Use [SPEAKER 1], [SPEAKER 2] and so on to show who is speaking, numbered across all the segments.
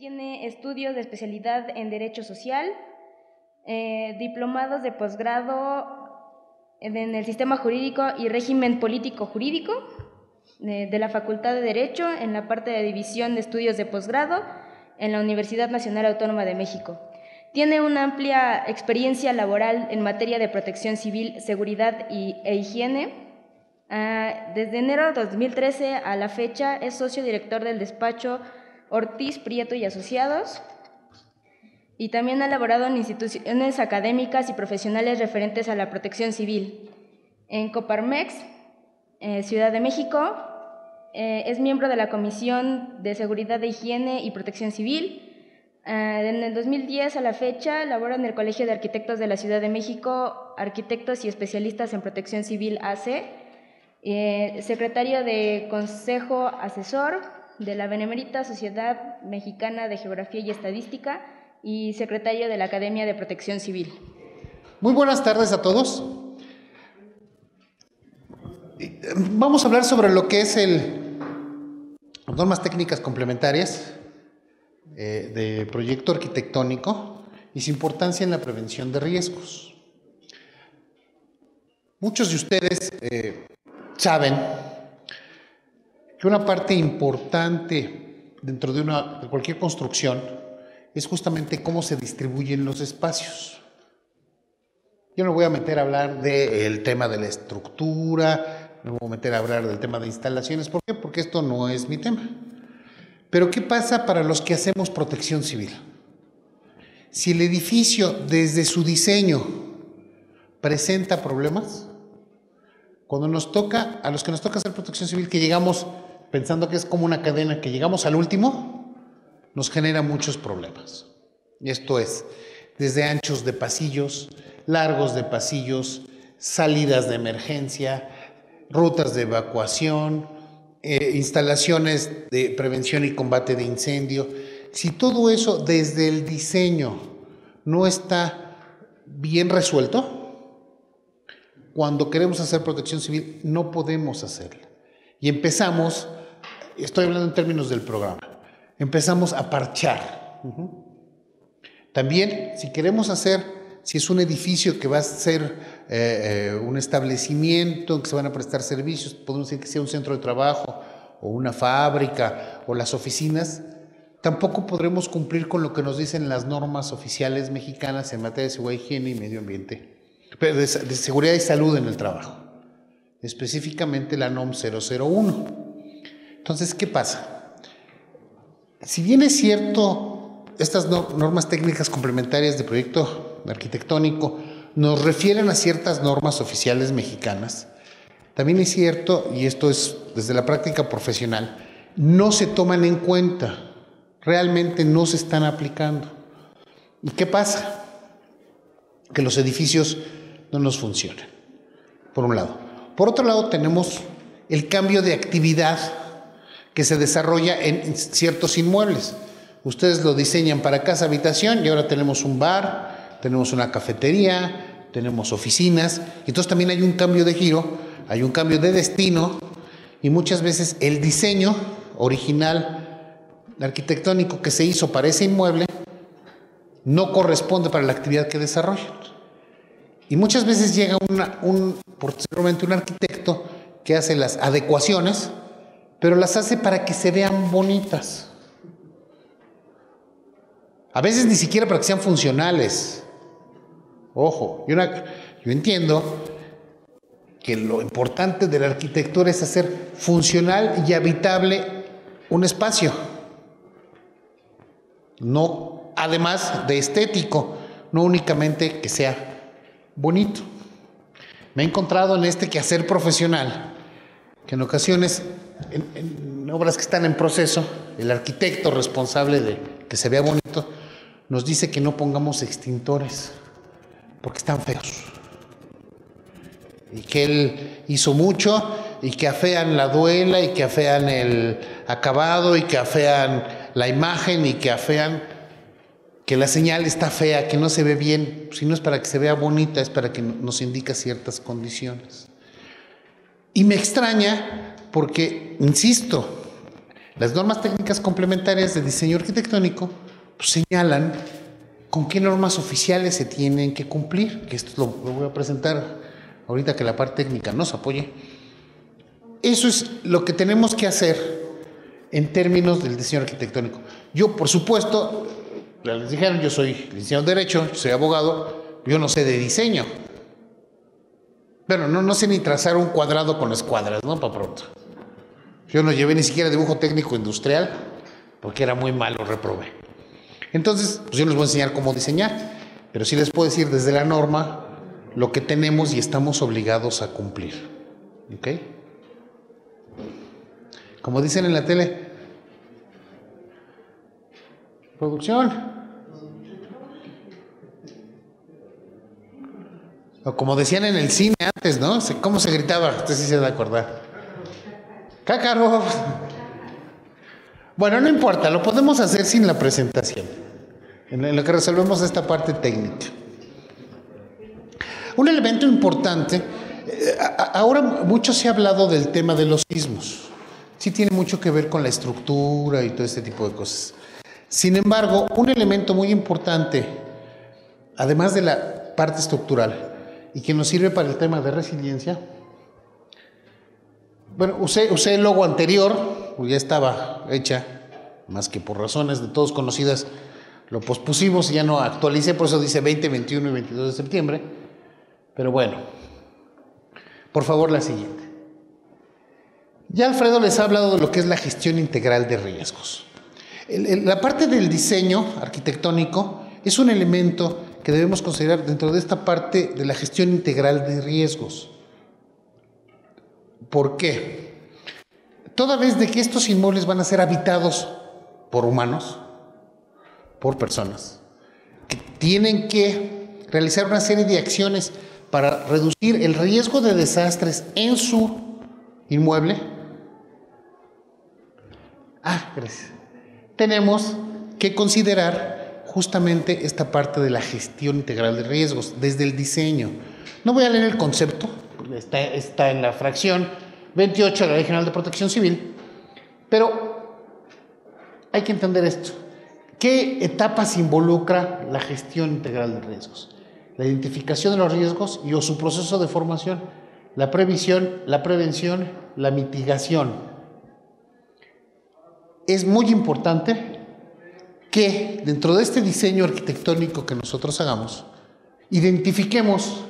[SPEAKER 1] Tiene estudios de especialidad en Derecho Social, diplomados de posgrado en el Sistema Jurídico y Régimen Político Jurídico de la Facultad de Derecho en la parte de División de Estudios de Posgrado en la Universidad Nacional Autónoma de México. Tiene una amplia experiencia laboral en materia de protección civil, seguridad e higiene. Desde enero de 2013 a la fecha es socio director del despacho Ortiz, Prieto y Asociados, y también ha elaborado en instituciones académicas y profesionales referentes a la protección civil. En Coparmex, Ciudad de México, es miembro de la Comisión de Seguridad de Higiene y Protección Civil. En el 2010 a la fecha labora en el Colegio de Arquitectos de la Ciudad de México, arquitectos y especialistas en protección civil AC, secretario de Consejo Asesor de la Benemérita Sociedad Mexicana de Geografía y Estadística y secretario de la Academia de Protección Civil.
[SPEAKER 2] Muy buenas tardes a todos. Vamos a hablar sobre lo que es normas técnicas complementarias de proyecto arquitectónico y su importancia en la prevención de riesgos. Muchos de ustedes saben que una parte importante dentro de cualquier construcción es justamente cómo se distribuyen los espacios. Yo no voy a meter a hablar del tema de la estructura, no voy a meter a hablar del tema de instalaciones. ¿Por qué? Porque esto no es mi tema. Pero ¿qué pasa para los que hacemos protección civil? Si el edificio desde su diseño presenta problemas, cuando a los que nos toca hacer protección civil, que llegamos pensando que es como una cadena, que llegamos al último, nos genera muchos problemas. Y esto es, desde anchos de pasillos, largos de pasillos, salidas de emergencia, rutas de evacuación, instalaciones de prevención y combate de incendio. Si todo eso desde el diseño no está bien resuelto, cuando queremos hacer protección civil no podemos hacerla. Y empezamos, estoy hablando en términos del programa, empezamos a parchar. También, si es un edificio que va a ser un establecimiento en que se van a prestar servicios, podemos decir que sea un centro de trabajo o una fábrica o las oficinas, tampoco podremos cumplir con lo que nos dicen las normas oficiales mexicanas en materia de seguridad, higiene y medio ambiente, pero de seguridad y salud en el trabajo, específicamente la NOM 001. Entonces, ¿qué pasa? Si bien es cierto, estas normas técnicas complementarias de proyecto arquitectónico nos refieren a ciertas normas oficiales mexicanas, también es cierto, y esto es desde la práctica profesional, no se toman en cuenta, realmente no se están aplicando. ¿Y qué pasa? Que los edificios no nos funcionan, por un lado. Por otro lado, tenemos el cambio de actividad que se desarrolla en ciertos inmuebles. Ustedes lo diseñan para casa, habitación, y ahora tenemos un bar, tenemos una cafetería, tenemos oficinas, y entonces también hay un cambio de giro, hay un cambio de destino, y muchas veces el diseño original arquitectónico que se hizo para ese inmueble no corresponde para la actividad que desarrollan. Y muchas veces llega posteriormente un arquitecto que hace las adecuaciones, pero las hace para que se vean bonitas. A veces ni siquiera para que sean funcionales. Ojo, yo entiendo que lo importante de la arquitectura es hacer funcional y habitable un espacio. No, además de estético, no únicamente que sea bonito. Me he encontrado en este quehacer profesional que en ocasiones, en obras que están en proceso, el arquitecto responsable de que se vea bonito nos dice que no pongamos extintores porque están feos y que él hizo mucho y que afean la duela y que afean el acabado y que afean la imagen y que afean que la señal está fea, que no se ve bien. Si no es para que se vea bonita, es para que nos indica ciertas condiciones. Y me extraña porque, insisto, Las normas técnicas complementarias de diseño arquitectónico pues, señalan con qué normas oficiales se tienen que cumplir, que esto lo voy a presentar ahorita que la parte técnica nos apoye. Eso es lo que tenemos que hacer en términos del diseño arquitectónico. Yo, por supuesto, ya les dijeron, yo soy licenciado en Derecho, soy abogado, yo no sé de diseño. Bueno, no sé ni trazar un cuadrado con escuadras, ¿no? Para pronto. Yo no llevé ni siquiera dibujo técnico industrial, porque era muy malo, reprobé. Entonces, pues yo les voy a enseñar cómo diseñar, pero sí les puedo decir desde la norma lo que tenemos y estamos obligados a cumplir. ¿Ok? Como dicen en la tele, producción. O como decían en el cine antes, ¿no? ¿Cómo se gritaba? Usted sí se va a acordar. ¡Cácaro! Bueno, no importa, lo podemos hacer sin la presentación, en lo que resolvemos esta parte técnica. Un elemento importante, ahora mucho se ha hablado del tema de los sismos. Sí tiene mucho que ver con la estructura y todo este tipo de cosas. Sin embargo, un elemento muy importante, además de la parte estructural, y que nos sirve para el tema de resiliencia, bueno, usé el logo anterior, ya estaba hecha, más que por razones de todos conocidas, lo pospusimos y ya no actualicé, por eso dice 20, 21 y 22 de septiembre. Pero bueno, por favor la siguiente. Ya Alfredo les ha hablado de lo que es la gestión integral de riesgos. La parte del diseño arquitectónico es un elemento que debemos considerar dentro de esta parte de la gestión integral de riesgos. ¿Por qué? Toda vez de que estos inmuebles van a ser habitados por humanos, por personas, que tienen que realizar una serie de acciones para reducir el riesgo de desastres en su inmueble. Gracias. Tenemos que considerar justamente esta parte de la gestión integral de riesgos desde el diseño. No voy a leer el concepto, está en la fracción 28 de la Ley General de Protección Civil, pero hay que entender esto. ¿Qué etapas involucra la gestión integral de riesgos? La identificación de los riesgos y o su proceso de formación, la previsión, la prevención, la mitigación. Es muy importante que dentro de este diseño arquitectónico que nosotros hagamos, identifiquemos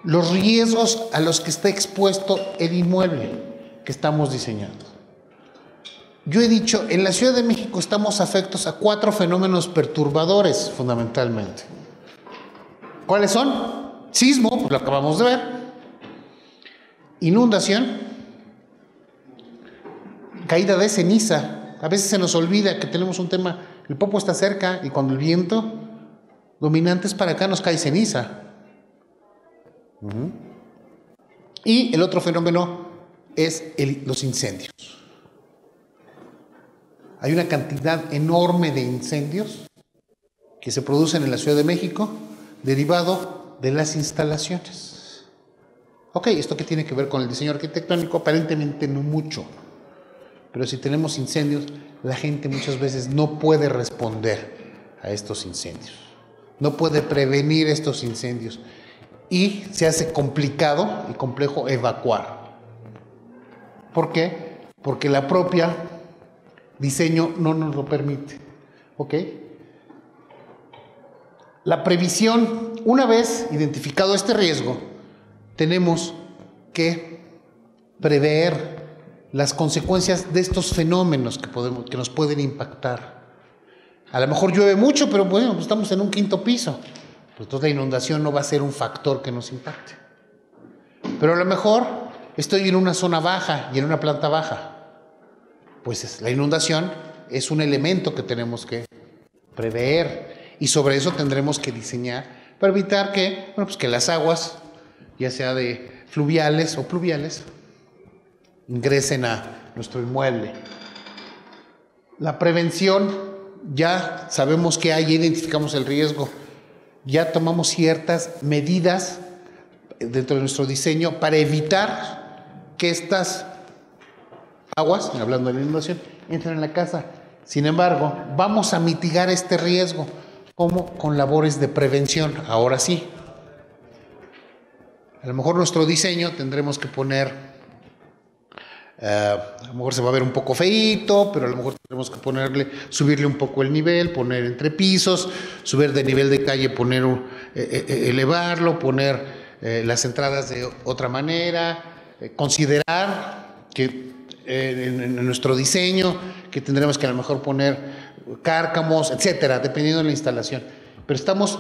[SPEAKER 2] los riesgos a los que está expuesto el inmueble que estamos diseñando. Yo he dicho, en la Ciudad de México estamos afectos a 4 fenómenos perturbadores fundamentalmente. ¿Cuáles son? Sismo, pues lo acabamos de ver. Inundación. Caída de ceniza. A veces se nos olvida que tenemos un tema, el Popo está cerca y cuando el viento dominante es para acá nos cae ceniza. Y el otro fenómeno es los incendios. Hay una cantidad enorme de incendios que se producen en la Ciudad de México derivado de las instalaciones. Ok, ¿esto qué tiene que ver con el diseño arquitectónico? Aparentemente no mucho. Pero si tenemos incendios, la gente muchas veces no puede responder a estos incendios. No puede prevenir estos incendios. Y se hace complicado y complejo evacuar. ¿Por qué? Porque la propia diseño no nos lo permite. ¿Ok? La previsión, una vez identificado este riesgo, tenemos que prever las consecuencias de estos fenómenos que nos pueden impactar. A lo mejor llueve mucho, pero bueno, pues estamos en un 5º piso. Pues entonces la inundación no va a ser un factor que nos impacte. Pero a lo mejor estoy en una zona baja y en una planta baja. Pues la inundación es un elemento que tenemos que prever y sobre eso tendremos que diseñar para evitar que, pues que las aguas, ya sea de fluviales o pluviales, ingresen a nuestro inmueble. La prevención, ya sabemos que hay, ya identificamos el riesgo, ya tomamos ciertas medidas dentro de nuestro diseño para evitar que estas aguas, hablando de la inundación, entran en la casa. Sin embargo, vamos a mitigar este riesgo. ¿Cómo? Con labores de prevención. Ahora sí. A lo mejor nuestro diseño tendremos que poner, a lo mejor se va a ver un poco feíto, pero a lo mejor tendremos que subirle un poco el nivel, poner entre pisos, subir de nivel de calle, elevarlo, poner las entradas de otra manera, considerar que en nuestro diseño que tendremos que a lo mejor poner cárcamos, etcétera, dependiendo de la instalación. Pero estamos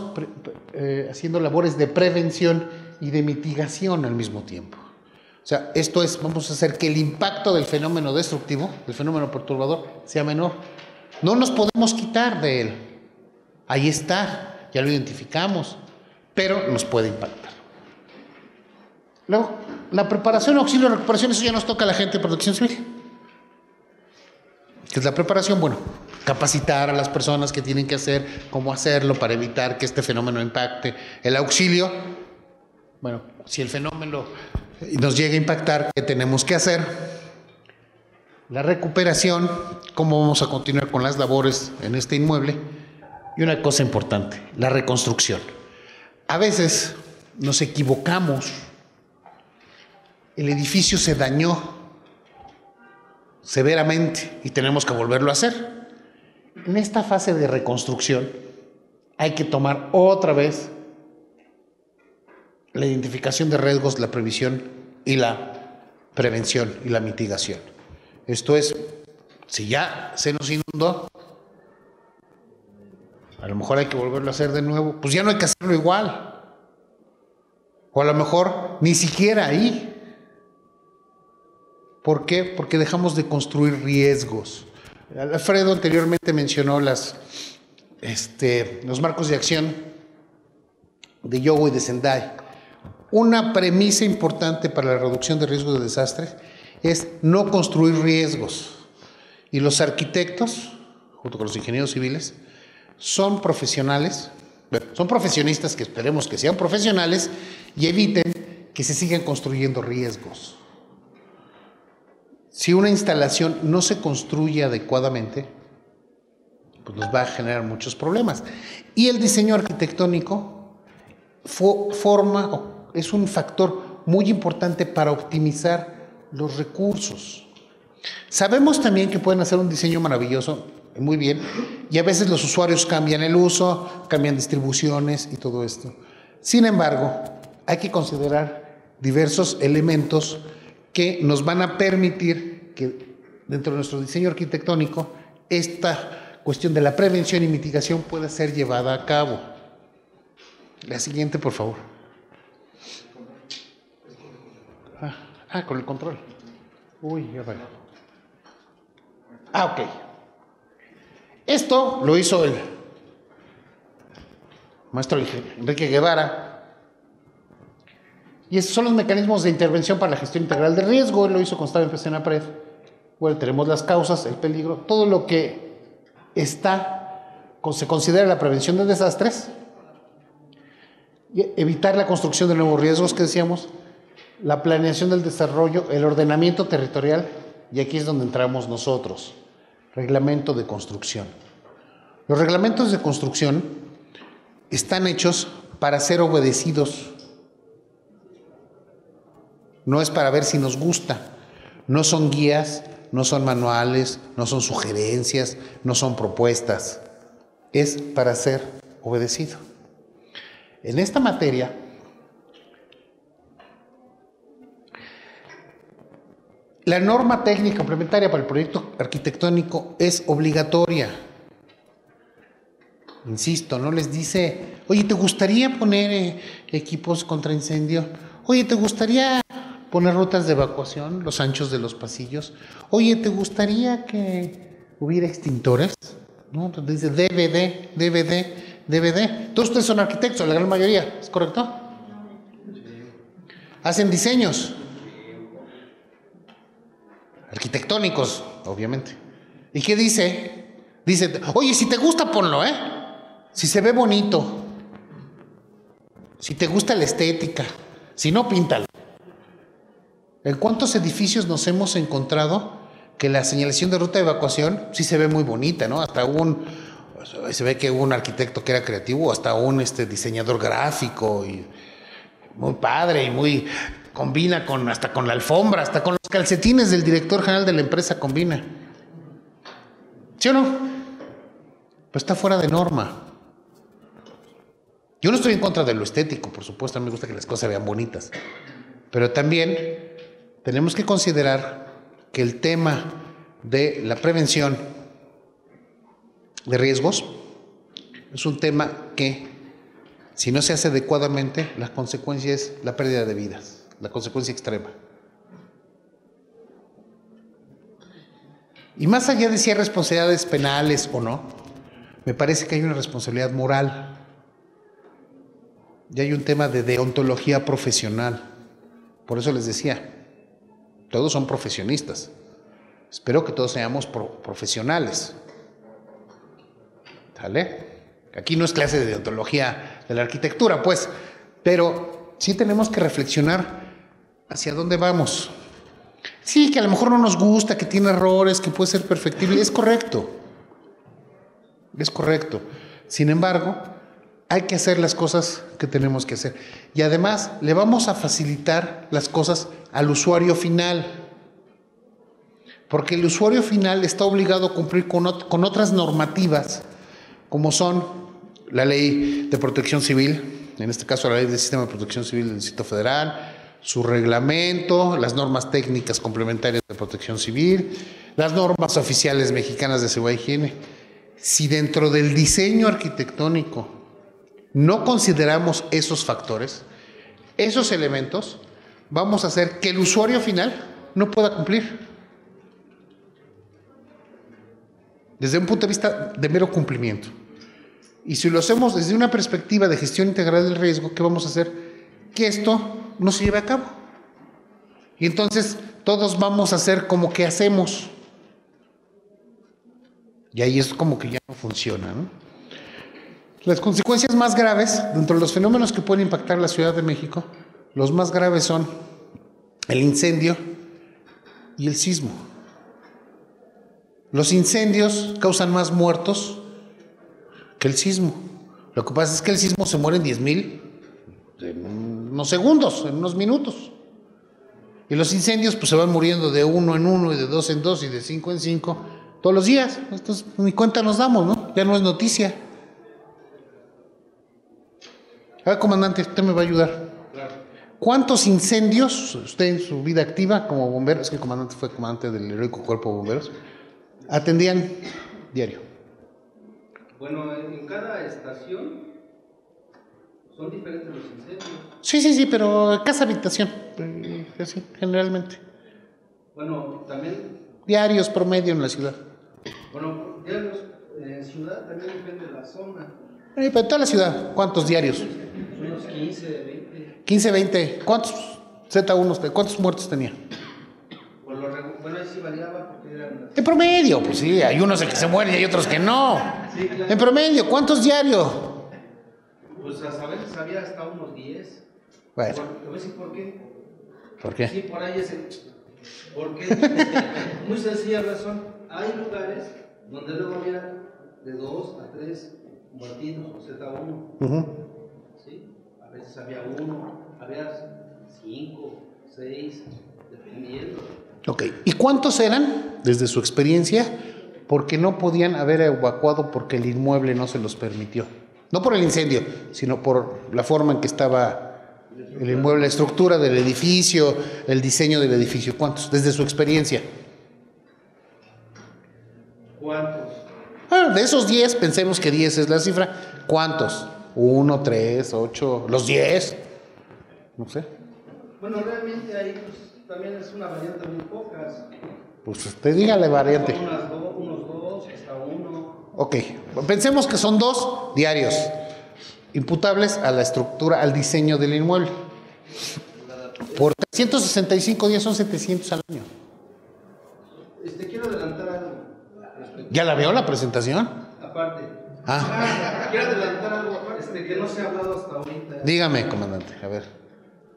[SPEAKER 2] haciendo labores de prevención y de mitigación al mismo tiempo. O sea, esto es, vamos a hacer que el impacto del fenómeno destructivo, del fenómeno perturbador, sea menor. No nos podemos quitar de él. Ahí está, ya lo identificamos, pero nos puede impactar. Luego, la preparación, auxilio, recuperación, eso ya nos toca a la gente de protección civil. ¿Qué es la preparación? Bueno, capacitar a las personas que tienen que hacer, cómo hacerlo para evitar que este fenómeno impacte. El auxilio, bueno, si el fenómeno nos llega a impactar, ¿qué tenemos que hacer? La recuperación, cómo vamos a continuar con las labores en este inmueble. Y una cosa importante, la reconstrucción. A veces nos equivocamos. El edificio se dañó severamente y tenemos que volverlo a hacer. En esta fase de reconstrucción hay que tomar otra vez la identificación de riesgos, la previsión y la prevención y la mitigación. Esto es, si ya se nos inundó, a lo mejor hay que volverlo a hacer de nuevo, pues ya no hay que hacerlo igual. O a lo mejor ni siquiera ahí. ¿Por qué? Porque dejamos de construir riesgos. Alfredo anteriormente mencionó los marcos de acción de Yogo y de Sendai. Una premisa importante para la reducción de riesgos de desastres es no construir riesgos. Y los arquitectos, junto con los ingenieros civiles, son profesionales, son profesionistas que esperemos que sean profesionales y eviten que se sigan construyendo riesgos. Si una instalación no se construye adecuadamente, pues nos va a generar muchos problemas. Y el diseño arquitectónico es un factor muy importante para optimizar los recursos. Sabemos también que pueden hacer un diseño maravilloso, muy bien, y a veces los usuarios cambian el uso, cambian distribuciones y todo esto. Sin embargo, hay que considerar diversos elementos que nos van a permitir que dentro de nuestro diseño arquitectónico esta cuestión de la prevención y mitigación pueda ser llevada a cabo. La siguiente, por favor. Con el control. Uy, ya va. Ok. Esto lo hizo el maestro Enrique Guevara. Y esos son los mecanismos de intervención para la gestión integral de riesgo. Él lo hizo con Estaban en Apred. Bueno, tenemos las causas, el peligro, todo lo que se considera la prevención de desastres, y evitar la construcción de nuevos riesgos que decíamos, la planeación del desarrollo, el ordenamiento territorial, y aquí es donde entramos nosotros, reglamento de construcción. Los reglamentos de construcción están hechos para ser obedecidos. No es para ver si nos gusta. No son guías, no son manuales, no son sugerencias, no son propuestas. Es para ser obedecido. En esta materia, la norma técnica complementaria para el proyecto arquitectónico es obligatoria. Insisto, no les dice, oye, ¿te gustaría poner equipos contra incendio? Oye, ¿te gustaría poner rutas de evacuación, los anchos de los pasillos? Oye, ¿te gustaría que hubiera extintores? No, entonces dice DVD. Todos ustedes son arquitectos, la gran mayoría, ¿es correcto? Hacen diseños arquitectónicos, obviamente. ¿Y qué dice? Dice, oye, si te gusta, ponlo, si se ve bonito, si te gusta la estética, si no, píntalo. ¿En cuántos edificios nos hemos encontrado que la señalización de ruta de evacuación sí se ve muy bonita, ¿no? Hasta se ve que hubo un arquitecto que era creativo, hasta un diseñador gráfico, y muy padre, y muy combina hasta con la alfombra, hasta con los calcetines del director general de la empresa combina. ¿Sí o no? Pero está fuera de norma. Yo no estoy en contra de lo estético, por supuesto, a mí me gusta que las cosas se vean bonitas, pero también tenemos que considerar que el tema de la prevención de riesgos es un tema que, si no se hace adecuadamente, la consecuencia es la pérdida de vidas, la consecuencia extrema. Y más allá de si hay responsabilidades penales o no, me parece que hay una responsabilidad moral. Y hay un tema de deontología profesional. Por eso les decía, todos son profesionistas. Espero que todos seamos profesionales. ¿Sale? Aquí no es clase de deontología de la arquitectura, pues, pero sí tenemos que reflexionar hacia dónde vamos. Sí, que a lo mejor no nos gusta, que tiene errores, que puede ser perfectible, es correcto. Es correcto. Sin embargo, hay que hacer las cosas que tenemos que hacer. Y además, le vamos a facilitar las cosas al usuario final. Porque el usuario final está obligado a cumplir con otras normativas, como son la Ley de Protección Civil, en este caso la Ley del Sistema de Protección Civil del Distrito Federal, su reglamento, las normas técnicas complementarias de protección civil, las normas oficiales mexicanas de seguridad y higiene. Si dentro del diseño arquitectónico no consideramos esos factores, esos elementos, vamos a hacer que el usuario final no pueda cumplir. Desde un punto de vista de mero cumplimiento. Y si lo hacemos desde una perspectiva de gestión integral del riesgo, ¿qué vamos a hacer? Que esto no se lleve a cabo. Y entonces todos vamos a hacer como que hacemos. Y ahí es como que ya no funciona, ¿no? Las consecuencias más graves, dentro de los fenómenos que pueden impactar la Ciudad de México, los más graves son el incendio y el sismo. Los incendios causan más muertos que el sismo. Lo que pasa es que el sismo se muere en 10,000 en unos segundos, en unos minutos. Y los incendios pues se van muriendo de 1 en 1 y de 2 en 2 y de 5 en 5 todos los días. Entonces ni cuenta nos damos, ¿no? Ya no es noticia. A ver, comandante, usted me va a ayudar. Claro. ¿Cuántos incendios usted en su vida activa como bombero, es que el comandante fue comandante del heroico cuerpo de bomberos, atendían diario?
[SPEAKER 3] Bueno, en cada estación son diferentes los incendios.
[SPEAKER 2] Sí, pero casa habitación, así, generalmente.
[SPEAKER 3] Bueno, también...
[SPEAKER 2] Diarios promedio en la ciudad.
[SPEAKER 3] Bueno, diarios en ciudad también depende de la zona.
[SPEAKER 2] Pero en toda la ciudad, ¿cuántos diarios?
[SPEAKER 3] Unos 15, 20.
[SPEAKER 2] 15, 20. ¿Cuántos Z1, cuántos muertos tenía?
[SPEAKER 3] Bueno, ahí sí variaba porque eran...
[SPEAKER 2] En promedio, pues sí, hay unos que se mueren y hay otros que no. Sí, claro. En promedio, ¿cuántos diarios?
[SPEAKER 3] Pues a veces había hasta unos 10.
[SPEAKER 2] Bueno.
[SPEAKER 3] Te voy a decir por qué.
[SPEAKER 2] ¿Por qué?
[SPEAKER 3] Sí, por ahí es el... Porque, muy sencilla razón, hay lugares donde luego había de 2 a 3 muertinos o Z1. ¿Sí? A veces había 1, había 5, 6, dependiendo.
[SPEAKER 2] Ok, ¿y cuántos eran, desde su experiencia, porque no podían haber evacuado porque el inmueble no se los permitió? No por el incendio, sino por la forma en que estaba el inmueble, la estructura del edificio, el diseño del edificio. ¿Cuántos? Desde su experiencia.
[SPEAKER 3] ¿Cuántos?
[SPEAKER 2] De esos 10, pensemos que 10 es la cifra. ¿Cuántos? 1, 3, 8, los 10. No sé.
[SPEAKER 3] Bueno, realmente ahí pues, también es una variante muy pocas.
[SPEAKER 2] Pues usted dígale variante.
[SPEAKER 3] Unos 2, hasta 1.
[SPEAKER 2] Ok, pensemos que son 2 diarios, imputables a la estructura, al diseño del inmueble. Por 365 días son 700 al año.
[SPEAKER 3] Quiero adelantar algo.
[SPEAKER 2] ¿Ya la veo la presentación?
[SPEAKER 3] Aparte. Quiero adelantar algo que no se ha hablado hasta ahorita.
[SPEAKER 2] Dígame, comandante, a ver.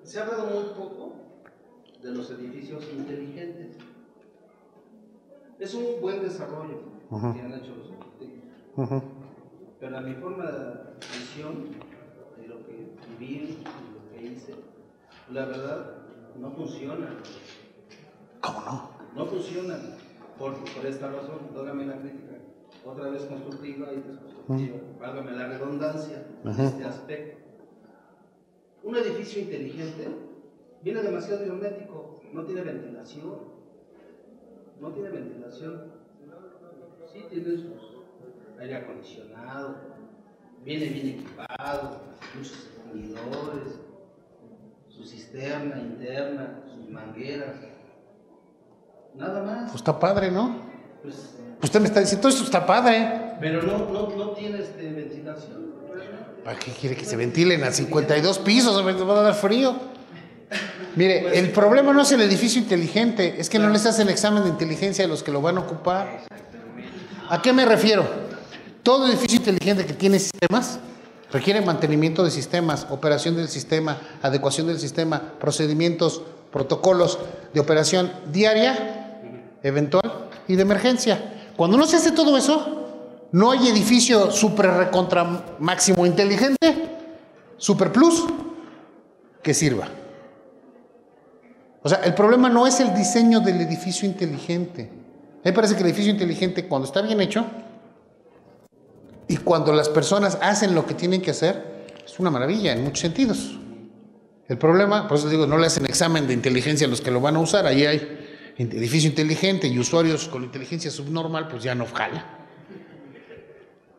[SPEAKER 3] Se ha hablado muy poco de los edificios inteligentes. Es un buen desarrollo que han hecho los arquitectos. Pero a mi forma de visión, de lo que viví y lo que hice, la verdad, no funciona.
[SPEAKER 2] ¿Cómo no?
[SPEAKER 3] No funciona por esta razón. Dóname la crítica. Otra vez constructiva y desconstructiva. Válgame la redundancia en este aspecto. Un edificio inteligente viene demasiado hermético, no tiene ventilación. No tiene ventilación. Sí tiene su aire acondicionado, viene bien equipado, muchos expandidores, su cisterna interna, sus mangueras. Nada más.
[SPEAKER 2] Pues está padre, ¿no?
[SPEAKER 3] Pues,
[SPEAKER 2] usted me está diciendo, todo esto está padre.
[SPEAKER 3] pero no tiene ventilación.
[SPEAKER 2] ¿Para qué quiere que se ventilen a 52 pisos? Me va a dar frío. Mire, el problema no es el edificio inteligente, es que no les hacen examen de inteligencia a los que lo van a ocupar. ¿A qué me refiero? Todo edificio inteligente que tiene sistemas requiere mantenimiento de sistemas, operación del sistema, adecuación del sistema, procedimientos, protocolos de operación diaria, eventual y de emergencia. Cuando no se hace todo eso, no hay edificio super recontra máximo inteligente, super plus, que sirva. O sea, el problema no es el diseño del edificio inteligente. A mí me parece que el edificio inteligente, cuando está bien hecho y cuando las personas hacen lo que tienen que hacer, es una maravilla en muchos sentidos. El problema, por eso digo, no le hacen examen de inteligencia a los que lo van a usar. Ahí hay edificio inteligente y usuarios con inteligencia subnormal, pues ya no jala.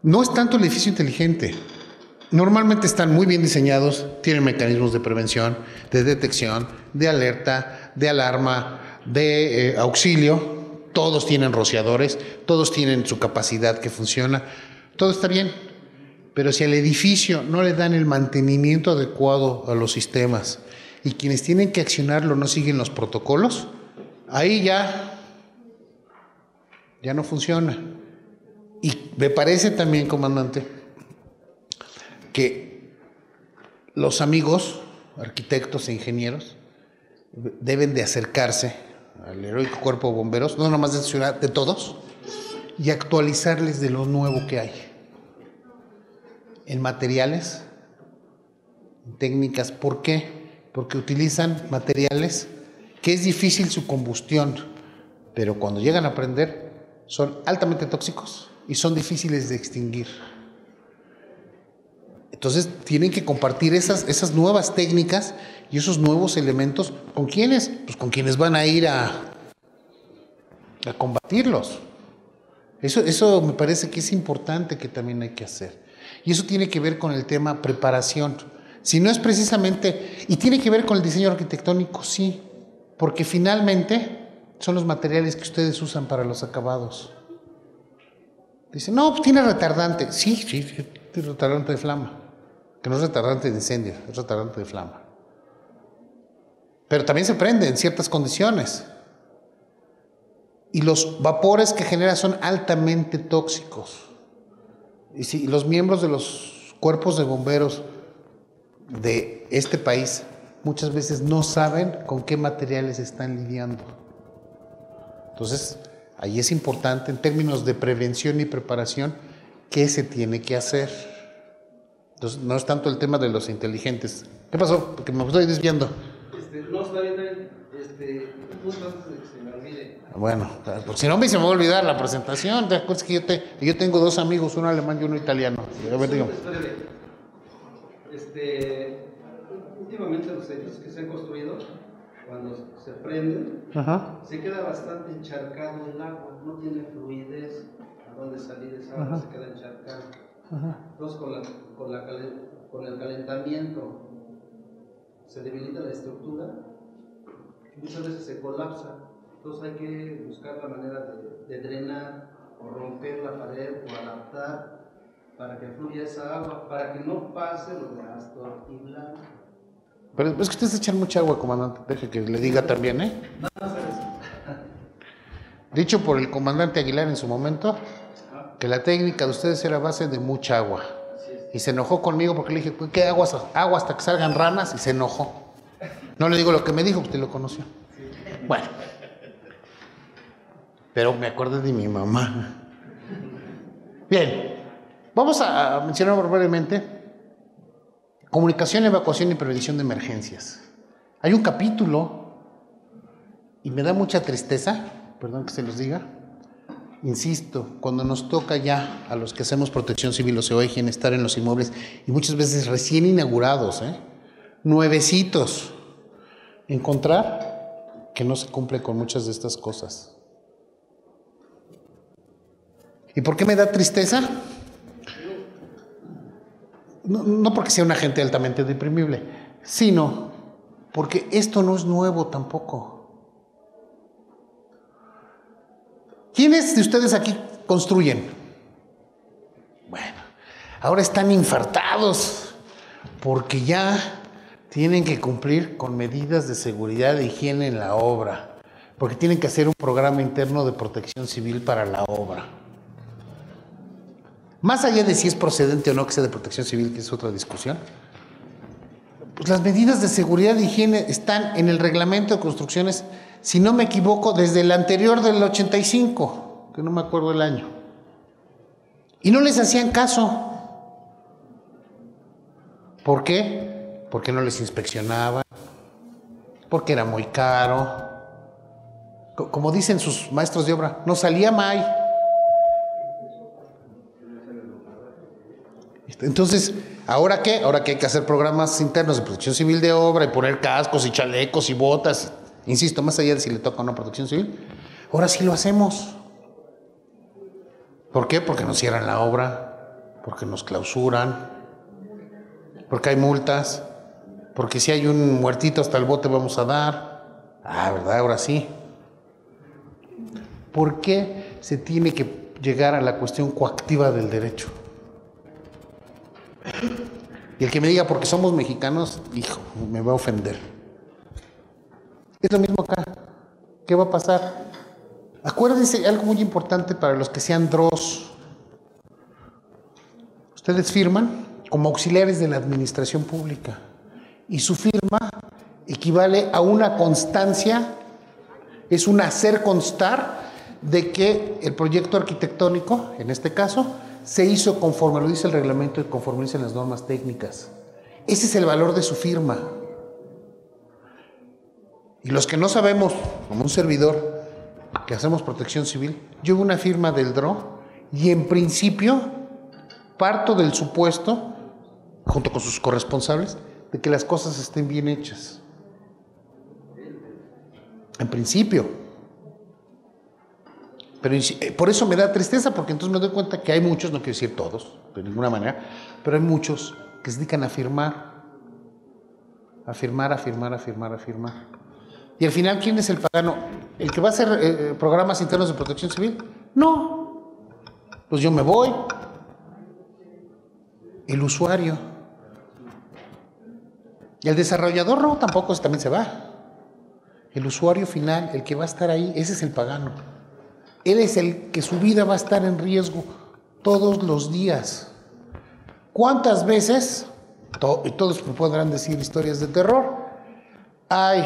[SPEAKER 2] No es tanto el edificio inteligente. Normalmente están muy bien diseñados, tienen mecanismos de prevención, de detección, de alerta, de alarma, de auxilio. Todos tienen rociadores, todos tienen su capacidad que funciona. Todo está bien, pero si al edificio no le dan el mantenimiento adecuado a los sistemas y quienes tienen que accionarlo no siguen los protocolos, ahí ya no funciona. Y me parece también, comandante, que los amigos, arquitectos e ingenieros, deben de acercarse al heroico cuerpo de bomberos, no nomás de ciudad, de todos, y actualizarles de lo nuevo que hay. En materiales, en técnicas. ¿Por qué? Porque utilizan materiales que es difícil su combustión, pero cuando llegan a prender son altamente tóxicos y son difíciles de extinguir. Entonces tienen que compartir esas nuevas técnicas y esos nuevos elementos. ¿Con quiénes? Pues con quienes van a ir a combatirlos. Eso me parece que es importante, que también hay que hacer. Y eso tiene que ver con el tema preparación. Si no es precisamente, y tiene que ver con el diseño arquitectónico, sí, porque finalmente son los materiales que ustedes usan para los acabados. Dicen, no, pues tiene retardante. Sí, tiene retardante de flama. Que no es retardante de incendio, es retardante de flama. Pero también se prende en ciertas condiciones. Y los vapores que genera son altamente tóxicos. Y si los miembros de los cuerpos de bomberos de este país muchas veces no saben con qué materiales están lidiando. Entonces, ahí es importante en términos de prevención y preparación qué se tiene que hacer. Entonces, no es tanto el tema de los inteligentes. ¿Qué pasó? Porque me estoy desviando.
[SPEAKER 3] No, está bien, un punto antes de que se me olvide.
[SPEAKER 2] Bueno, porque si no se me va a olvidar la presentación. ¿Te acuerdas que yo tengo dos amigos, uno alemán y uno italiano? A ver, dígame.
[SPEAKER 3] Últimamente los edificios que se han construido, cuando se prenden, se queda bastante encharcado el agua, no tiene fluidez a dónde salir esa agua, se queda encharcado. Entonces con el calentamiento se debilita la estructura, muchas veces se colapsa. Entonces hay que buscar la manera de drenar o romper la pared o adaptar para que fluya esa agua, para que no pase lo de Astor y Blanco.
[SPEAKER 2] Pero es que ustedes echan mucha agua, comandante. Deje que le diga también, ¿eh? Dicho por el comandante Aguilar en su momento, que la técnica de ustedes era a base de mucha agua. Y se enojó conmigo porque le dije, ¿qué agua hasta que salgan ranas? Y se enojó. No le digo lo que me dijo, usted lo conoció. Bueno. pero me acordé de mi mamá. Bien, vamos a mencionar brevemente comunicación, evacuación y prevención de emergencias. Hay un capítulo, y me da mucha tristeza, perdón que se los diga, insisto, cuando nos toca ya a los que hacemos protección civil o SEOEGIN estar en los inmuebles, y muchas veces recién inaugurados, nuevecitos, encontrar que no se cumple con muchas de estas cosas. ¿Y por qué me da tristeza? No porque sea una gente altamente deprimible, sino porque esto no es nuevo tampoco. ¿Quiénes de ustedes aquí construyen? Bueno, ahora están infartados porque ya tienen que cumplir con medidas de seguridad e higiene en la obra, porque tienen que hacer un programa interno de protección civil para la obra. Más allá de si es procedente o no que sea de protección civil, que es otra discusión, pues las medidas de seguridad e higiene están en el reglamento de construcciones, si no me equivoco, desde el anterior del 85, que no me acuerdo el año. Y no les hacían caso. ¿Por qué? Porque no les inspeccionaban, porque era muy caro. Como dicen sus maestros de obra, no salía mal. Entonces, ¿ahora qué? Ahora que hay que hacer programas internos de protección civil de obra y poner cascos y chalecos y botas. Insisto, más allá de si le toca o no protección civil, ahora sí lo hacemos. ¿Por qué? Porque nos cierran la obra, porque nos clausuran, porque hay multas, porque si hay un muertito hasta el bote vamos a dar. Ah, ¿verdad? Ahora sí. ¿Por qué se tiene que llegar a la cuestión coactiva del derecho? Y el que me diga porque somos mexicanos, hijo, me va a ofender. Es lo mismo acá. ¿Qué va a pasar? Acuérdense algo muy importante para los que sean DROS. Ustedes firman como auxiliares de la administración pública y su firma equivale a una constancia, es un hacer constar de que el proyecto arquitectónico, en este caso, se hizo conforme lo dice el reglamento y conforme dicen las normas técnicas. Ese es el valor de su firma. Y los que no sabemos, como un servidor, que hacemos protección civil, llevo una firma del DRO y en principio parto del supuesto, junto con sus corresponsables, de que las cosas estén bien hechas. En principio. Pero por eso me da tristeza, porque entonces me doy cuenta que hay muchos, no quiero decir todos, de ninguna manera, pero hay muchos que se dedican a firmar. A firmar, a firmar, a firmar, a firmar. Y al final, ¿quién es el pagano? ¿El que va a hacer programas internos de protección civil? No. Pues yo me voy. El usuario. Y el desarrollador no, tampoco también se va. El usuario final, el que va a estar ahí, ese es el pagano. Él es el que su vida va a estar en riesgo todos los días. ¿Cuántas veces? Y todos me podrán decir historias de terror. Hay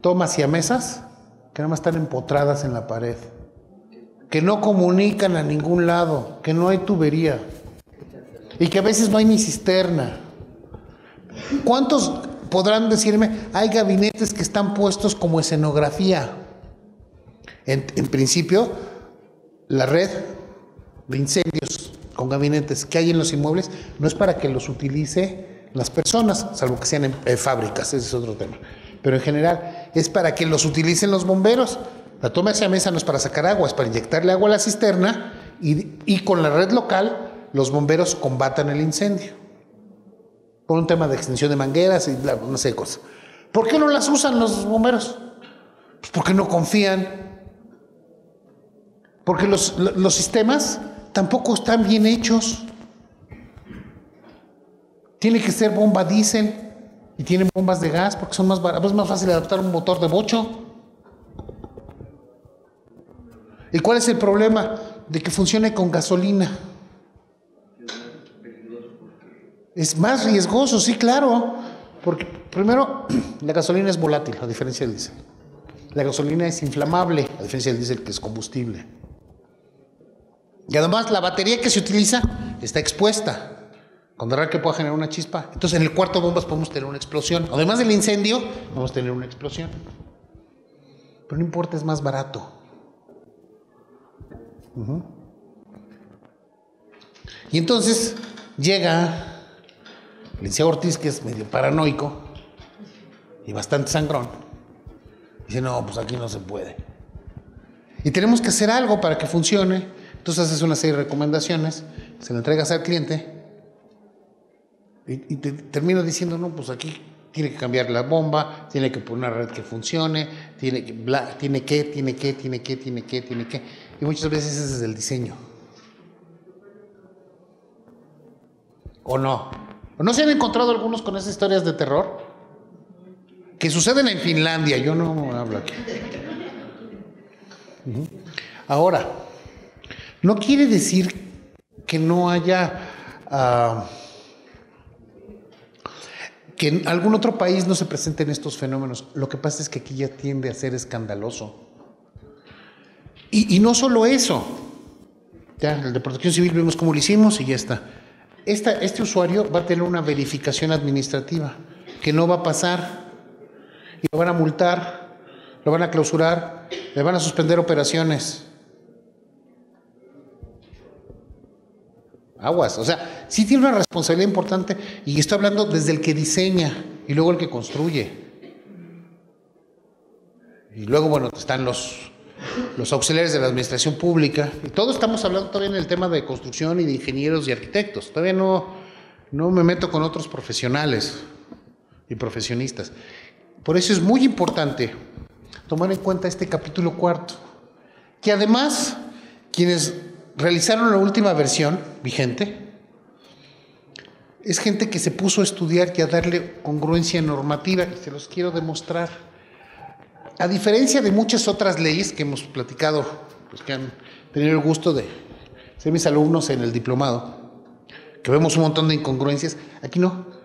[SPEAKER 2] tomas siamesas que nada más están empotradas en la pared, que no comunican a ningún lado, que no hay tubería y que a veces no hay ni cisterna. ¿Cuántos podrán decirme? Hay gabinetes que están puestos como escenografía. En principio, la red de incendios con gabinetes que hay en los inmuebles no es para que los utilice las personas, salvo que sean en fábricas, ese es otro tema. Pero en general es para que los utilicen los bomberos. La toma hacia mesa no es para sacar agua, es para inyectarle agua a la cisterna y con la red local los bomberos combatan el incendio. Por un tema de extensión de mangueras y bla, no sé, cosas. ¿Por qué no las usan los bomberos? Pues porque no confían. Porque los sistemas tampoco están bien hechos. Tiene que ser bomba diésel y tienen bombas de gas porque son más baratas. Es más fácil adaptar un motor de bocho. ¿Y cuál es el problema? De que funcione con gasolina. Es más riesgoso, sí, claro. Porque primero, la gasolina es volátil, a diferencia del diésel. La gasolina es inflamable, a diferencia del diésel que es combustible. Y además la batería que se utiliza está expuesta. Cuando arranque puede generar una chispa. Entonces en el cuarto de bombas podemos tener una explosión. Además del incendio, vamos a tener una explosión. Pero no importa, es más barato. Y entonces llega el licenciado Ortiz, que es medio paranoico y bastante sangrón. Dice, no, pues aquí no se puede. Y tenemos que hacer algo para que funcione. Entonces haces una serie de recomendaciones, se la entregas al cliente y te termino diciendo, no, pues aquí tiene que cambiar la bomba, tiene que poner una red que funcione, tiene que. Y muchas veces ese es el diseño. ¿O no? ¿O no se han encontrado algunos con esas historias de terror? Que suceden en Finlandia, yo no hablo aquí. Ahora, no quiere decir que no haya, que en algún otro país no se presenten estos fenómenos. Lo que pasa es que aquí ya tiende a ser escandaloso. Y no solo eso. Ya, el de Protección Civil vimos cómo lo hicimos y ya está. Este usuario va a tener una verificación administrativa que no va a pasar y lo van a multar, lo van a clausurar, le van a suspender operaciones. Aguas, o sea, sí tiene una responsabilidad importante y estoy hablando desde el que diseña y luego el que construye. Y luego, bueno, están los auxiliares de la administración pública. Y todos estamos hablando todavía en el tema de construcción y de ingenieros y arquitectos. Todavía no me meto con otros profesionales y profesionistas. Por eso es muy importante tomar en cuenta este capítulo 4, que además quienes realizaron la última versión vigente es gente que se puso a estudiar y a darle congruencia normativa, y se los quiero demostrar. A diferencia de muchas otras leyes que hemos platicado, pues que han tenido el gusto de ser mis alumnos en el diplomado, que vemos un montón de incongruencias, aquí no.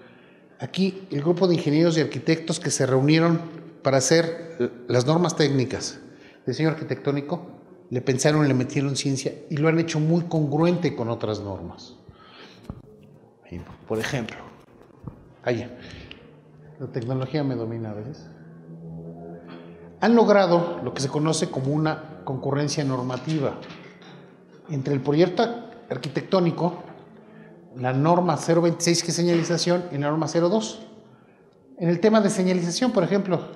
[SPEAKER 2] Aquí el grupo de ingenieros y arquitectos que se reunieron para hacer las normas técnicas de diseño arquitectónico, le pensaron, le metieron ciencia y lo han hecho muy congruente con otras normas. Por ejemplo, la tecnología me domina a veces. Han logrado lo que se conoce como una concurrencia normativa entre el proyecto arquitectónico, la norma 026, que es señalización, y la norma 02. En el tema de señalización, por ejemplo,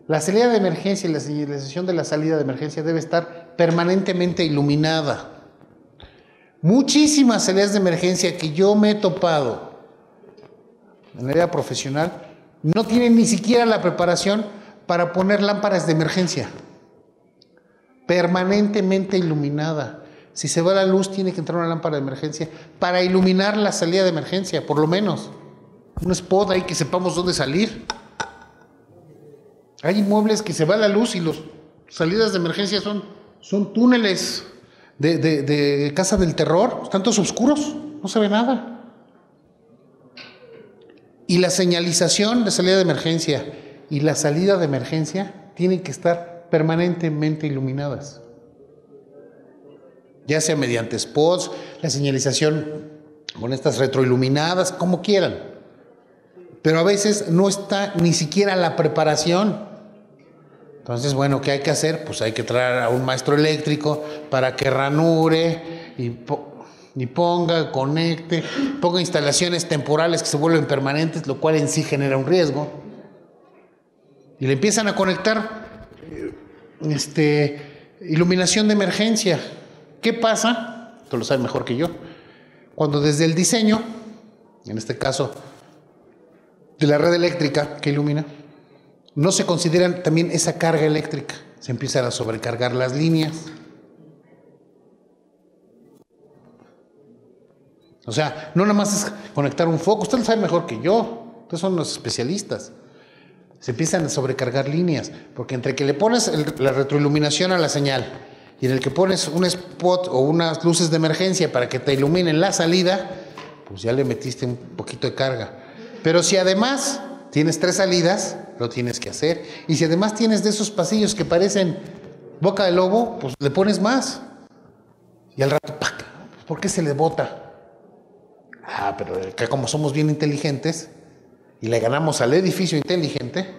[SPEAKER 2] la salida de emergencia y la señalización de la salida de emergencia debe estar permanentemente iluminada. Muchísimas salidas de emergencia que yo me he topado en el área profesional no tienen ni siquiera la preparación para poner lámparas de emergencia. Permanentemente iluminada. Si se va la luz, tiene que entrar una lámpara de emergencia para iluminar la salida de emergencia, por lo menos. Un spot ahí que sepamos dónde salir. Hay inmuebles que se va la luz y las salidas de emergencia son túneles de casa del terror. Están todos oscuros, no se ve nada. Y la señalización de salida de emergencia y la salida de emergencia tienen que estar permanentemente iluminadas. Ya sea mediante spots, la señalización con estas retroiluminadas, como quieran. Pero a veces no está ni siquiera la preparación. Entonces, bueno, ¿qué hay que hacer? Pues hay que traer a un maestro eléctrico para que ranure y ponga, conecte, ponga instalaciones temporales que se vuelven permanentes, lo cual en sí genera un riesgo. Y le empiezan a conectar iluminación de emergencia. ¿Qué pasa? Tú lo sabes mejor que yo. Cuando desde el diseño, en este caso de la red eléctrica que ilumina, no se consideran también esa carga eléctrica. Se empiezan a sobrecargar las líneas. O sea, no nada más es conectar un foco. Usted lo sabe mejor que yo. Ustedes son los especialistas. Se empiezan a sobrecargar líneas, porque entre que le pones la retroiluminación a la señal y en el que pones un spot o unas luces de emergencia para que te iluminen la salida, pues ya le metiste un poquito de carga. Pero si además tienes 3 salidas, lo tienes que hacer. Y si además tienes de esos pasillos que parecen boca de lobo, pues le pones más. Y al rato, ¡pac! ¿Por qué se le bota? Pero que como somos bien inteligentes y le ganamos al edificio inteligente,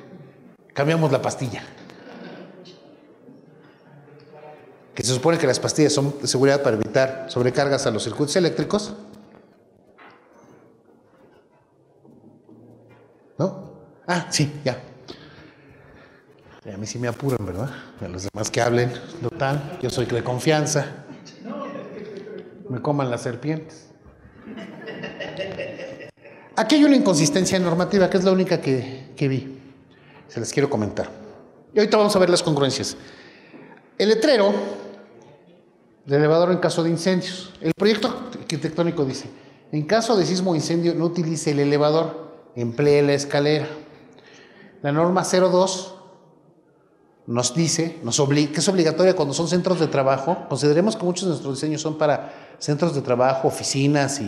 [SPEAKER 2] cambiamos la pastilla. Que se supone que las pastillas son de seguridad para evitar sobrecargas a los circuitos eléctricos. ¿No? Sí, ya. A mí sí me apuran, ¿verdad? A los demás que hablen, total, yo soy de confianza. Me coman las serpientes. Aquí hay una inconsistencia normativa, que es la única que vi. Se las quiero comentar. Y ahorita vamos a ver las congruencias. El letrero del elevador en caso de incendios. El proyecto arquitectónico dice, en caso de sismo o incendio, no utilice el elevador, emplee la escalera. La norma 02 nos dice, que es obligatoria cuando son centros de trabajo. Consideremos que muchos de nuestros diseños son para centros de trabajo, oficinas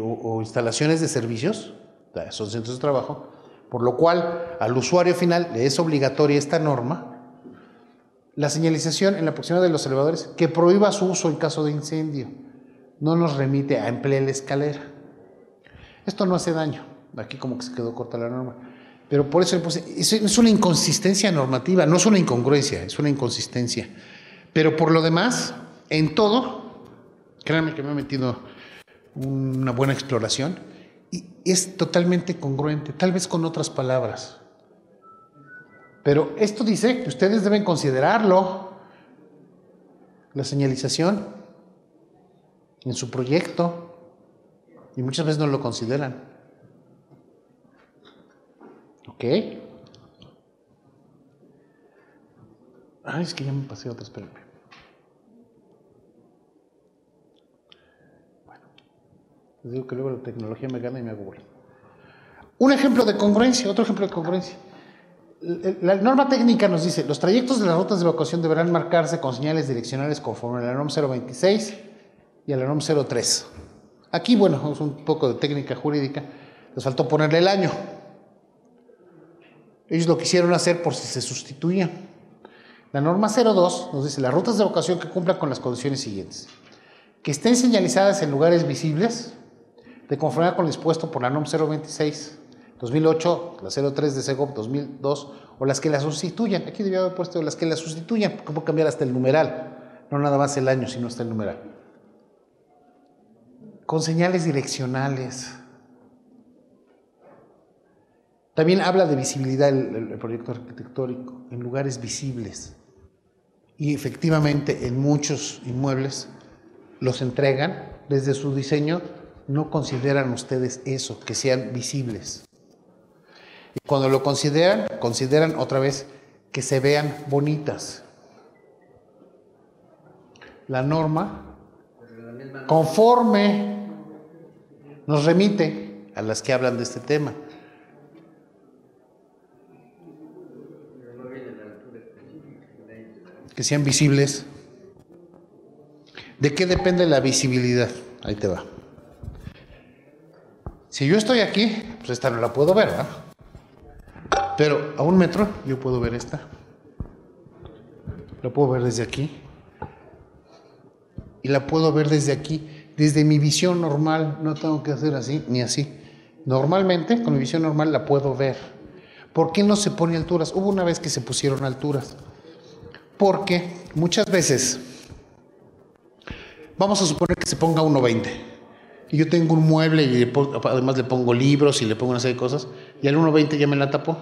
[SPEAKER 2] o instalaciones de servicios. Son centros de trabajo. Por lo cual, al usuario final le es obligatoria esta norma. La señalización en la proximidad de los elevadores que prohíba su uso en caso de incendio. No nos remite a emplear la escalera. Esto no hace daño. Aquí como que se quedó corta la norma. Pero por eso es una inconsistencia normativa, no es una incongruencia, es una inconsistencia. Pero por lo demás, en todo, créanme que me he metido una buena exploración y es totalmente congruente, tal vez con otras palabras. Pero esto dice que ustedes deben considerarlo, la señalización, en su proyecto, y muchas veces no lo consideran. ¿Ok? Es que ya me pasé otra, espérame. Bueno, les digo que luego la tecnología me gana y me hago bola. Un ejemplo de congruencia, otro ejemplo de congruencia. La norma técnica nos dice, los trayectos de las rutas de evacuación deberán marcarse con señales direccionales conforme a la norma 026 y a la norma 03. Aquí, bueno, es un poco de técnica jurídica, les faltó ponerle el año. Ellos lo quisieron hacer por si se sustituían. La norma 02 nos dice, las rutas de evacuación que cumplan con las condiciones siguientes. Que estén señalizadas en lugares visibles, de conformidad con lo dispuesto por la norma 026, 2008, la 03 de Segov 2002, o las que la sustituyan. Aquí debía haber puesto las que la sustituyan, porque puedo cambiar hasta el numeral. No nada más el año, sino hasta el numeral. Con señales direccionales. También habla de visibilidad el proyecto arquitectónico, en lugares visibles. Y efectivamente en muchos inmuebles los entregan, desde su diseño no consideran ustedes eso, que sean visibles. Y cuando lo consideran otra vez que se vean bonitas. La norma, conforme nos remite a las que hablan de este tema. Que sean visibles. ¿De qué depende la visibilidad? Ahí te va. Si yo estoy aquí, pues esta no la puedo ver, ¿verdad? Pero a 1 metro yo puedo ver esta. La puedo ver desde aquí. Y la puedo ver desde aquí. Desde mi visión normal, no tengo que hacer así ni así. Normalmente, con mi visión normal la puedo ver. ¿Por qué no se pone alturas? Hubo una vez que se pusieron alturas. Porque muchas veces, vamos a suponer que se ponga 1.20 y yo tengo un mueble y además le pongo libros y le pongo una serie de cosas y al 1.20 ya me la tapó.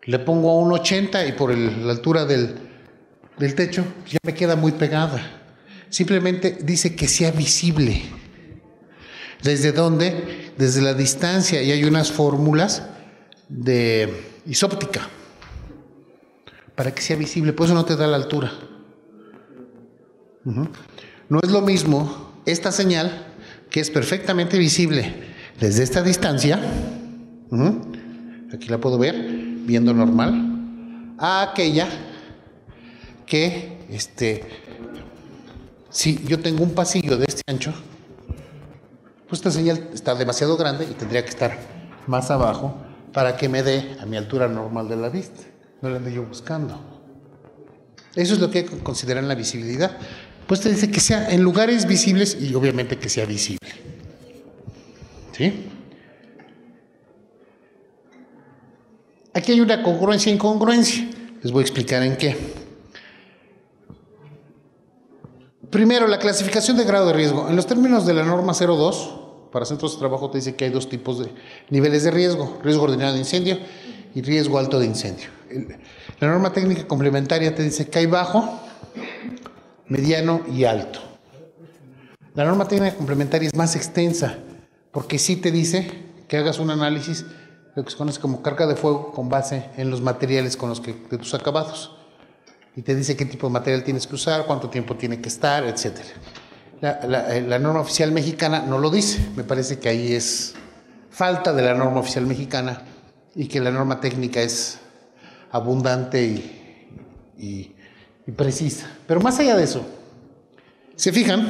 [SPEAKER 2] Le pongo a 1.80 y por la altura del techo ya me queda muy pegada. Simplemente dice que sea visible. ¿Desde dónde? Desde la distancia, y hay unas fórmulas de isóptica para que sea visible, por eso no te da la altura. No es lo mismo esta señal, que es perfectamente visible desde esta distancia, aquí la puedo ver, viendo normal, a aquella que, si yo tengo un pasillo de este ancho, pues esta señal está demasiado grande y tendría que estar más abajo para que me dé a mi altura normal de la vista. No la ando yo buscando. Eso es lo que hay que considerar en la visibilidad. Pues te dice que sea en lugares visibles y obviamente que sea visible. ¿Sí? Aquí hay una congruencia e incongruencia. Les voy a explicar en qué. Primero, la clasificación de grado de riesgo. En los términos de la norma 02, para centros de trabajo te dice que hay dos tipos de niveles de riesgo: riesgo ordinario de incendio y riesgo alto de incendio. La norma técnica complementaria te dice que hay bajo, mediano y alto. La norma técnica complementaria es más extensa porque sí te dice que hagas un análisis, lo que se conoce como carga de fuego, con base en los materiales con los que de tus acabados. Y te dice qué tipo de material tienes que usar, cuánto tiempo tiene que estar, etc. La norma oficial mexicana no lo dice. Me parece que ahí es falta de la norma oficial mexicana y que la norma técnica es abundante y precisa. Pero más allá de eso, ¿se fijan?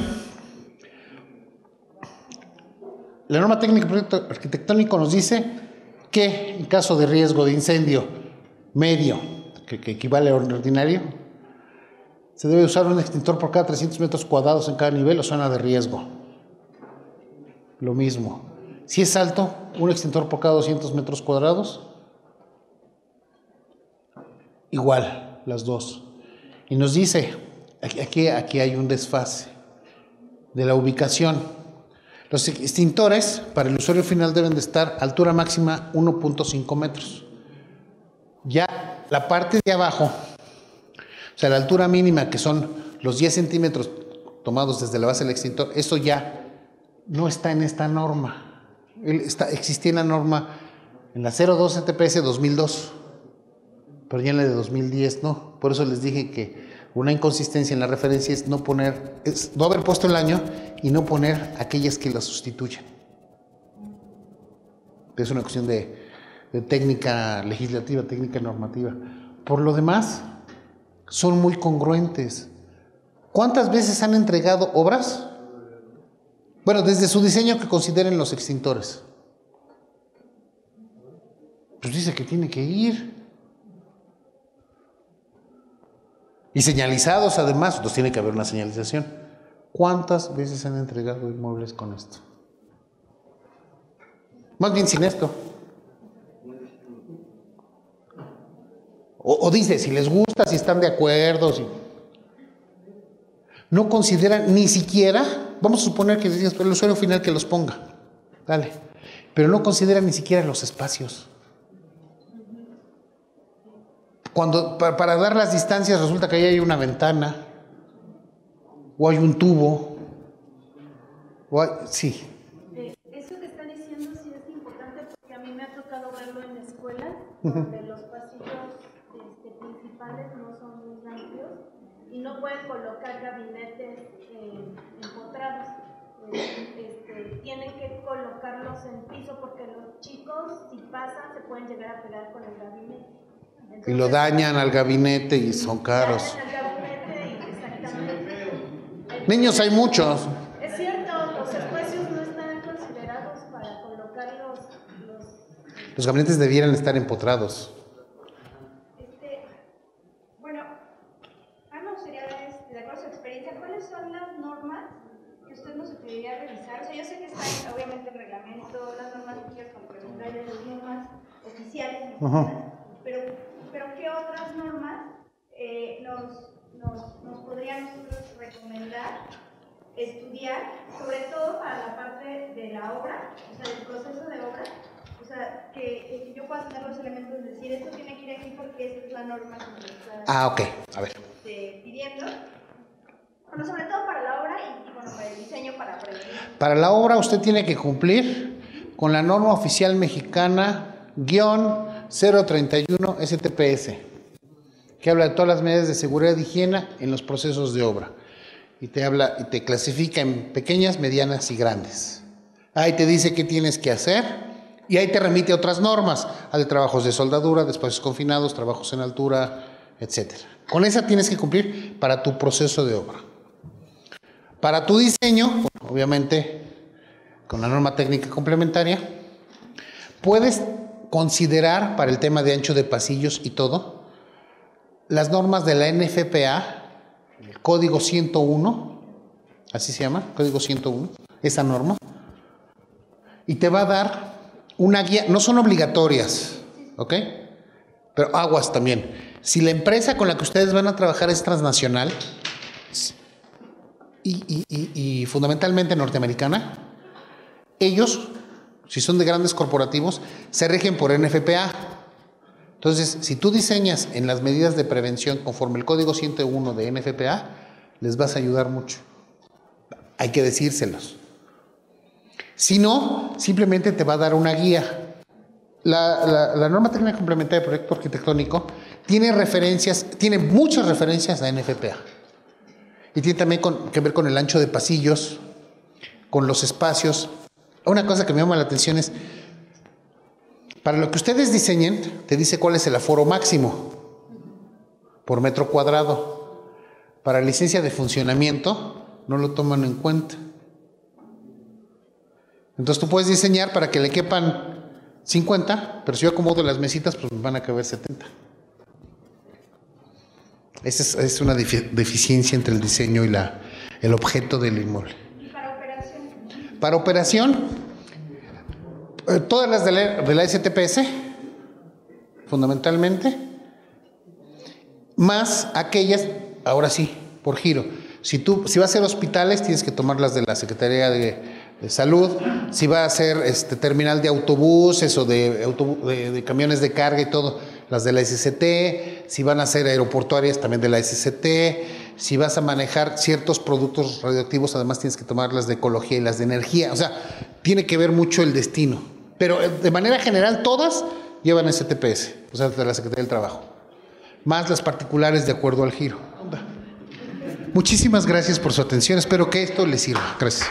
[SPEAKER 2] La norma técnica arquitectónica nos dice que en caso de riesgo de incendio medio, que equivale a ordinario, se debe usar un extintor por cada 300 metros cuadrados en cada nivel o zona de riesgo. Lo mismo. Si es alto, un extintor por cada 200 metros cuadrados. Igual, las dos. Y nos dice, aquí hay un desfase de la ubicación. Los extintores para el usuario final deben de estar a altura máxima 1.5 metros. Ya la parte de abajo, o sea, la altura mínima, que son los 10 centímetros tomados desde la base del extintor, eso ya no está en esta norma. Existía en la norma, en la 02 TPS 2002, pero ya en la de 2010 no. Por eso les dije que una inconsistencia en la referencia es no haber puesto el año y no poner aquellas que la sustituyen. Es una cuestión de técnica legislativa, técnica normativa. Por lo demás, son muy congruentes. ¿Cuántas veces han entregado obras? Bueno, desde su diseño, que consideren los extintores. Pues dice que tiene que ir. Y señalizados además, pues tiene que haber una señalización. ¿Cuántas veces han entregado inmuebles con esto? Más bien sin esto. O dice, si les gusta, si están de acuerdo, si... No consideran ni siquiera, vamos a suponer que les digas, pero el usuario final que los ponga, dale, pero no consideran ni siquiera los espacios. Cuando para dar las distancias resulta que ahí hay una ventana, o hay un tubo, sí.
[SPEAKER 4] Eso que están diciendo sí es importante, porque a mí me ha tocado verlo en escuelas, donde los pasillos principales no son muy amplios y no pueden colocar gabinetes empotrados. Tienen que colocarlos en piso porque los chicos, si pasan, se pueden llegar a pegar con el gabinete. Entonces,
[SPEAKER 2] y lo dañan al gabinete y son caros. Niños hay muchos.
[SPEAKER 4] Es cierto, los espacios no están considerados para colocar
[SPEAKER 2] Los gabinetes debieran estar empotrados.
[SPEAKER 5] Bueno, a mí me gustaría ver, de acuerdo a su experiencia, ¿cuáles son las normas que usted nos sugeriría revisar? O sea, yo sé que están obviamente el reglamento, las normas complementarias, las normas oficiales, pero ¿qué otras normas nos podrían nosotros recomendar estudiar, sobre todo para la parte de la obra, o sea, del proceso de obra? O sea, que yo pueda tener los elementos de decir, esto tiene que ir aquí porque esta es la norma que me está
[SPEAKER 2] ok, a ver.
[SPEAKER 5] Pidiendo. Bueno, sobre todo para la obra y bueno, para el diseño, para prevenir.
[SPEAKER 2] Para la obra usted tiene que cumplir con la norma oficial mexicana _031 STPS, que habla de todas las medidas de seguridad y higiene en los procesos de obra. Y te habla y te clasifica en pequeñas, medianas y grandes. Ahí te dice qué tienes que hacer. Y ahí te remite a otras normas, a de trabajos de soldadura, de espacios confinados, trabajos en altura, etc. Con esa tienes que cumplir para tu proceso de obra. Para tu diseño, bueno, obviamente, con la norma técnica complementaria, puedes considerar para el tema de ancho de pasillos y todo, las normas de la NFPA, el código 101, así se llama, código 101, esa norma, y te va a dar una guía, no son obligatorias, ¿ok? Pero aguas también. Si la empresa con la que ustedes van a trabajar es transnacional y fundamentalmente norteamericana, ellos, si son de grandes corporativos, se rigen por NFPA. Entonces, si tú diseñas en las medidas de prevención conforme el código 101 de NFPA, les vas a ayudar mucho. Hay que decírselos. Si no, simplemente te va a dar una guía. La norma técnica complementaria de proyecto arquitectónico tiene muchas referencias a NFPA. Y tiene también que ver con el ancho de pasillos, con los espacios. Una cosa que me llama la atención es, para lo que ustedes diseñen, te dice cuál es el aforo máximo por metro cuadrado. Para licencia de funcionamiento, no lo toman en cuenta. Entonces tú puedes diseñar para que le quepan 50, pero si yo acomodo las mesitas, pues me van a caber 70. Esa es una deficiencia entre el diseño y el objeto del inmueble.
[SPEAKER 5] ¿Y para operación?
[SPEAKER 2] Para operación, todas las de la STPS, fundamentalmente, más aquellas, ahora sí, por giro. Si vas a hacer hospitales, tienes que tomar las de la Secretaría de Salud. Si va a hacer terminal de autobuses o de camiones de carga y todo, las de la SCT. Si van a hacer aeroportuarias, también de la SCT. Si vas a manejar ciertos productos radioactivos, además tienes que tomar las de ecología y las de energía. O sea, tiene que ver mucho el destino. Pero de manera general, todas llevan STPS, o sea, de la Secretaría del Trabajo. Más las particulares de acuerdo al giro. Muchísimas gracias por su atención. Espero que esto les sirva. Gracias.